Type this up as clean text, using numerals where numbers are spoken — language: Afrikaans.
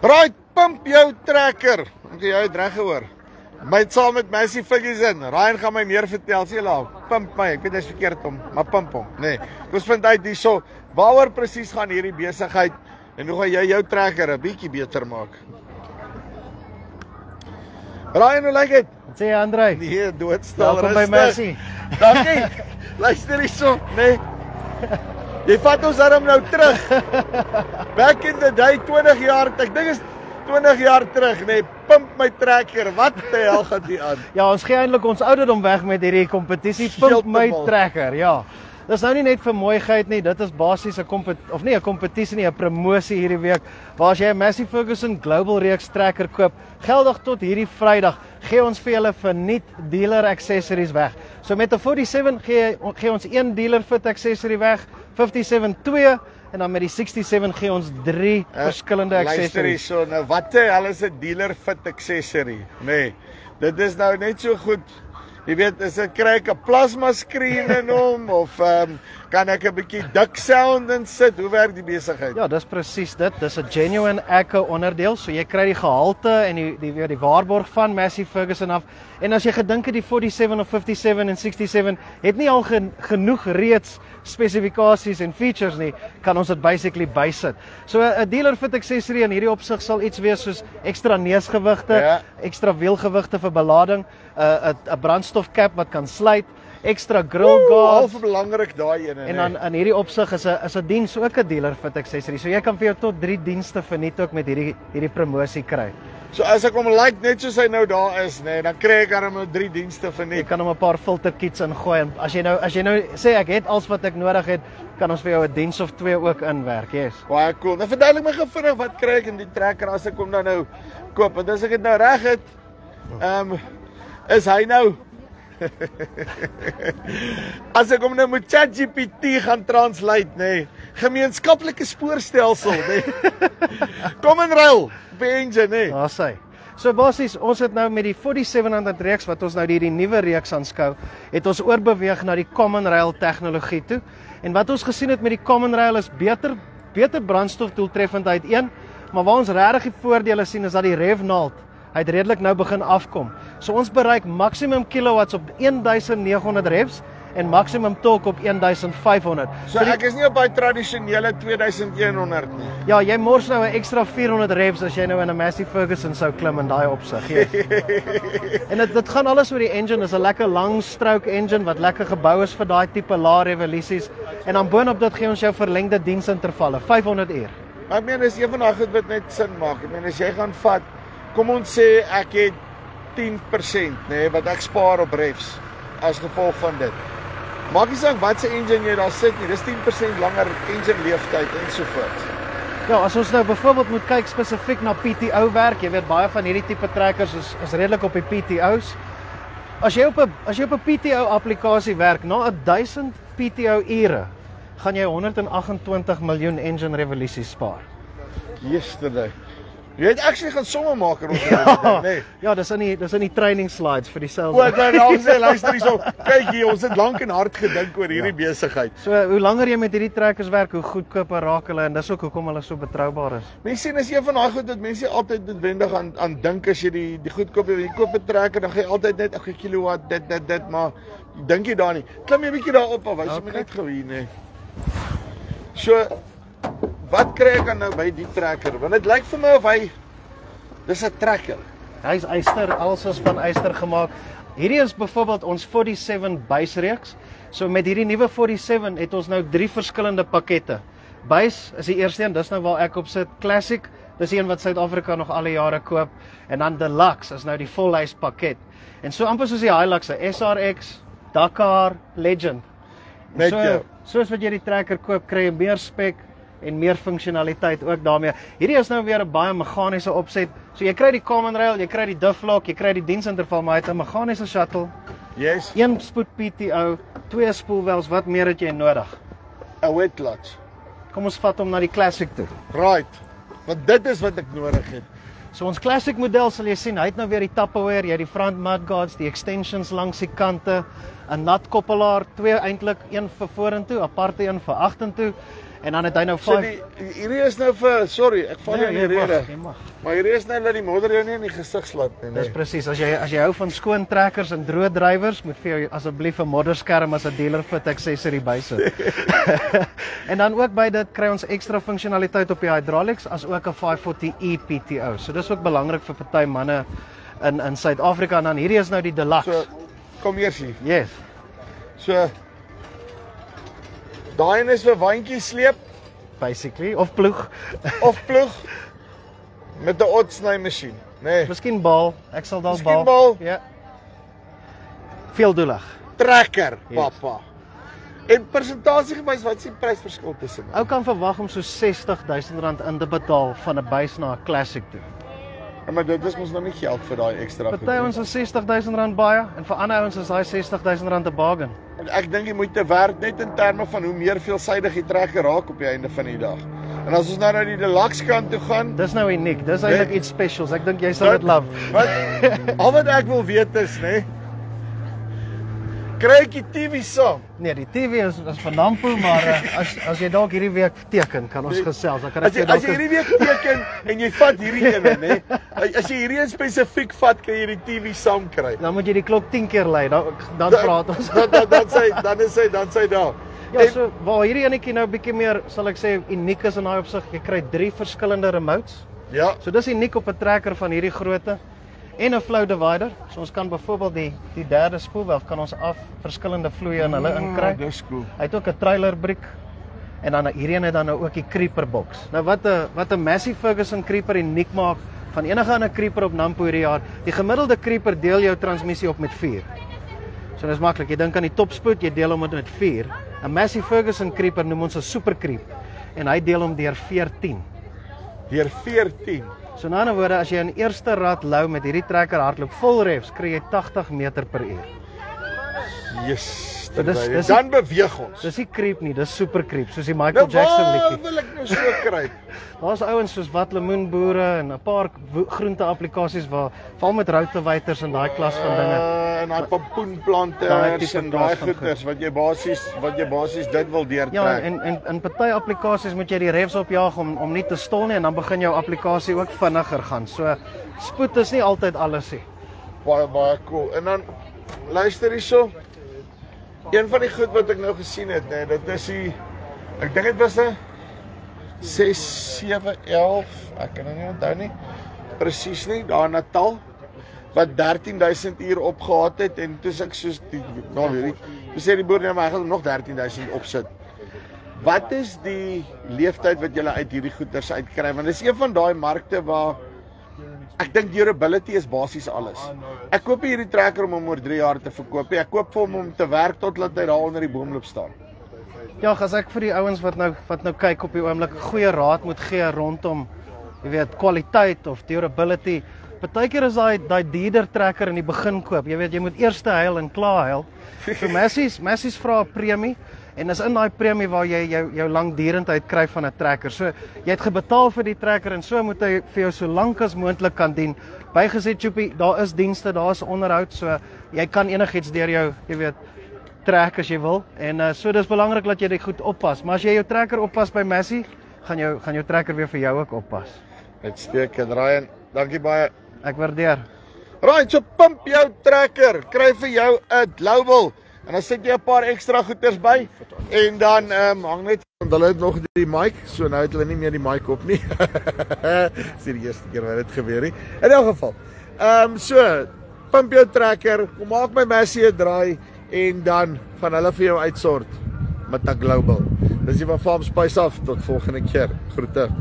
Right, pump jou trekker. Okay, jy het reg gehoor. My saam met Massey Ferguson. Ryan gaan my meer vertel. Sê laat, pump my. Ek weet dit is verkeerd om, maar pump hom. Nee. Ons vind uit hierso waaroor presies gaan hierdie besigheid en hoe gaan jy jou trekker 'n bietjie beter maak. Ryan, hoe lyk dit? Wat sê jy, Andrei? Nee, doodstil. Welkom by Massey. Dankie. Luister hierso, nee. Jy vat ons arm nou terug. Back in the day 20 jaar, ek dink is 20 jaar terug, nee, pump my trekker. Wat die hel gaan die aan? Ja, ons gee eintlik ons ouderdom weg met hierdie kompetisie. Pump my trekker, ja. Dis nou nie net vir mooiheid nie, dit is basies 'n kompetisie nie, 'n promosie hierdie week. Waar as jy 'n Massey Ferguson Global reeks trekker koop, geldig tot hierdie Vrydag, gee ons vir julle verniet dealer accessories weg. So met 'n 47 gee ons 1 dealer fit accessory weg, 57 2 en dan met die 67 gee ons 3 verskillende accessories. Luister hierso, nou wat die hel is 'n dealer fit accessory? Nee. Dit is nou net so goed. Jy weet, is dit kry ek 'n plasma skerm in hom of kan ek 'n bietjie dik sound in sit? Hoe werk die besigheid? Ja, dis presies dit. Dis 'n genuine echo onderdeel, so jy kry die gehalte en die waarborg van Massey Ferguson af. En as jy gedink het die 47 of 57 en 67 het nie al genoeg reeds spesifikasies en features nie, kan ons dit basically bysit. So 'n dealer fit accessory in hierdie opsig sal iets wees soos ekstra neusgewigte, ekstra wielgewigte vir belading, 'n brandstofcap wat kan sluit, ekstra grill guards. Al belangrik daai ene. En dan in hierdie opsig is 'n diens ook 'n dealer fit accessory. So jy kan vir jou tot 3 dienste verniet ook met hierdie promosie kry. So as ek hom like net soos hy nou daar is, nee, dan kry ek hom nou 3 dienste verniet. Jy kan hom 'n paar filter kits ingooi en as jy nou sê ek het alles wat ek nodig het, kan ons vir jou 'n diens of 2 ook inwerk, yes. Baie cool. Nou verduidelik my gou vinnig wat kry ek in die trekker as ek hom nou koop? Want as ek dit nou reg het, is hy nou as ek hom nou met ChatGPT gaan translate, nee, gemeenskaplike spoorstelsel, nee. Kom en ruil op die engine, nee. Daar sê. So basies, ons het nou met die 4700 reeks wat ons nou die nuwe reeks aanskou, het ons oorbeweeg na die Common Rail tegnologie toe. En wat ons gesien het met die Common Rail is beter brandstofdoeltreffendheid 1, maar waar ons regtig die voordele sien is dat die revnaald hy het redelik nou begin afkom. So ons bereik maksimum kilowatts op 1900 revs en maksimum torque op 1500. So ek is nie op daai tradisionele 2100 nie. Ja, jy mors nou 'n ekstra 400 revs as jy nou in 'n Massey Ferguson sou klim in daai opsig. Ja. En dit gaan alles oor die engine, dis 'n lekker lang stroke engine wat lekker gebou is vir daai tipe lae revolusies. En dan boonop dit gee ons jou verlengde diensintervalle, 500 uur. Ek meen dis een van daai goed wat net sin maak. Ek meen as jy gaan vat, kom ons sê ek het 10%, nee, wat ek spaar op revs as gevolg van dit. Maak nie saak wat se engine jy daar sit nie, dis 10% langer engine leeftyd en so voort. Ja, as ons nou byvoorbeeld moet kyk spesifiek na PTO werk, jy weet baie van hierdie tipe trekkers is redelik op die PTO's. As jy op 'n PTO applikasie werk, na 1000 PTO ure, gaan jy 128 miljoen engine revolusies spaar. Yesterday. Jy het actually gaan somme maak oor dit, nee. Ja, dis in die training slides vir dieselfde. O, ek wou nou sê luister hierso. Kyk hier, ons het lank en hard gedink oor hierdie besigheid. So hoe langer jy met hierdie trekkers werk, hoe goedkoper raak hulle en dis ook hoekom hulle so betroubaar is. Mense sien as een van daai goed wat mense altyd noodwendig aan dink as jy die goedkoop jy koop 'n trekker, dan gaan jy altyd net 'n kilowatt dit maar dink jy daar nie. Klim jy 'n bietjie daarop af, wys my net gou hier nê. So wat kry ek dan nou by die trekker? Want dit lyk vir my of dis 'n trekker. Hy's yster, alles is van yster gemaak. Hierdie is byvoorbeeld ons 47 base reeks. So met hierdie nuwe 47 het ons nou 3 verskillende pakkette. Base is die eerste een, dis nou waar ek op sit. Classic, dis die een wat Suid-Afrika nog alle jare koop. En dan Deluxe is nou die volhuis pakket. En so amper soos die Hilux, SRX, Dakar, Legend. Soos wat jy die trekker koop, kry jy meer spek en meer funksionaliteit ook daarmee. Hierdie is nou weer 'n baie meganiese opset. So jy kry die Common Rail, jy kry die diff lock, jy kry die diensinterval, maar hy het 'n meganiese shuttle. Yes. 1 spoed PTO, 2 spoelwels, wat meer het jy nodig? 'n wet clutch. Kom ons vat hom na die Classic toe. Right. Want dit is wat ek nodig het. So ons Classic model sal jy sien, hy het nou weer die Tupperware, jy het die front mudguards, die extensions langs die kante, 'n nat koppelaar, 2 eintlik, een vir vorentoe, aparte een vir agtertoe. En dan het hy nou So 5. hierdie is nou vir sorry, ek val jou in die rede. Jy mag. Maar hierdie is nou dat die modder jou nie in die gesig slat nie. Dis presies. As jy hou van skoon trekkers en droë drywers, moet vir jou asseblief 'n modderskerm as 'n dealer fit accessory bysit. En dan ook by dit kry ons ekstra funksionaliteit op die hydraulics as ook 'n 540e PTO. So dis ook belangrik vir party manne in Suid-Afrika en dan hierdie is nou die deluxe. So kom hier sien. Yes. So daai een is vir wandjie sleep Basically of ploeg. of ploeg met 'n otsny masjien, nê. Nee. Miskien bal. Ek sal dalk Miskien bal. Ja. Veeldoelig. Trekker, Yes. pappa. En persentasiegewys wat is die prysverskil tussen? Ou kan verwag om so R60,000 in te betaal van 'n buis na 'n classic toe. Ja, maar dit is mos nog nie geld vir daai ekstra goed. Party ons is R60,000 baie en vir ander ouens is daai R60,000 'n bargain. Ek dink jy moet te werk net in terme van hoe meer veelsidig die trekker raak op die einde van die dag. En as ons nou na die deluxe kant toe gaan, Dis nou uniek. Dis eintlik iets specials. Ek dink jy sal dit love. Wat al wat ek wil weet is, nê, kry ek die TV saam? Nee, die TV is van Nampo, maar as jy dalk hierdie week teken, kan ons gesels. Dan kan ek As jy hierdie week teken en jy vat hierdie ene, nê, as jy hierdie een spesifiek vat, kan jy die TV saam kry. dan moet jy die klok 10 keer lui. Dan praat ons. Dan sê daar. Ja, so waar hierdie enetjie nou bietjie meer, sal ek sê, uniek is in daai opsig. Jy kry 3 verskillende remotes. Ja, So dis uniek op 'n trekker van hierdie grootte en 'n flow divider. So ons kan byvoorbeeld die derde spoelwelf kan ons af verskillende vloeie in hulle inkry. Dis cool. Hy het ook 'n trailer briek en dan hierdie een het dan nou ook die creeper box. Nou wat 'n Massey Ferguson creeper uniek maak van enige ander creeper op Nampo hierdie jaar, die gemiddelde creeper deel jou transmissie op met 4. So dis maklik. Jy dink aan die topspoed, jy deel hom met 4. 'n Massey Ferguson creeper noem ons 'n super creep en hy deel hom deur 14. Deur 14. So in ander woorde, as jy in eerste rad lou met hierdie trekker hardloop vol refs, kry jy 80 meter per uur. Yes. So dis Dan beweeg ons. Dis nie creep nie, dis super creep, soos die Michael Jackson liedjie. Wil ek nou so kry? Daar's ouens soos wat lemoenboere en 'n paar groente applikasies waar val met routewysters en daai klas van dinge. En daai Daai pompoenplanters tipe en klas daai van goeders wat jy basies dit wil deurtrek. Ja, en in party applikasies moet jy die refs opjaag om nie te stol nie en dan begin jou applikasie ook vinniger gaan. So spoed is nie altyd alles nie. Baie cool. En dan luister hierso. Een van die goed wat ek nou gesien het, nê, dit is ek dink dit was 'n 6, 7, 11, ek kan nou nie onthou nie. Presies nie, daar in Natal wat 13,000 uur opgehaat het en toe ek soos toe sê die boer net maar ek gaan nog 13,000 opsit. Wat is die leeftyd wat jy uit hierdie goeders uitkry? Want dis een van daai markte waar ek dink durability is basies alles. Ek koop hierdie trekker om hom oor 3 jaar te verkoop. Ek koop vir hom om te werk totdat hy daar onder die boomloop staan. Ja, as ek vir die ouens wat nou kyk op die oomblik 'n goeie raad moet gee rondom, jy weet, kwaliteit of durability. Partykeer is daai dierder trekker in die begin koop. Jy weet, jy moet eers huil en klaar huil. So Massey's vra 'n premie en is in daai premie waar jy jou langdurendheid kry van 'n trekker. So jy het gebetaal vir die trekker en so moet hy vir jou so lank as moontlik kan dien. Bygesê Choopie, daar is dienste, daar is onderhoud, so jy kan enigiets deur jou, jy weet, trek as jy wil. En so dis belangrik dat jy dit goed oppas. Maar as jy jou trekker oppas by Massey, gaan jou trekker weer vir jou ook oppas. Uitstekend, Ryan. Dankie baie. Ek waardeer. Ryan, so pump jou trekker. Kry vir jou 'n global. En dan sit jy 'n paar ekstra goeders by en dan hang net want hulle het nog die mic, so nou het hulle nie meer die mic op nie. Dis die eerste keer wat dit gebeur nie. In elk geval. So pump jou trekker, kom maak my Massey 'n draai en dan gaan hulle vir jou uitsort met 'n global. Dis die van Farm Spice af tot volgende keer. Groete.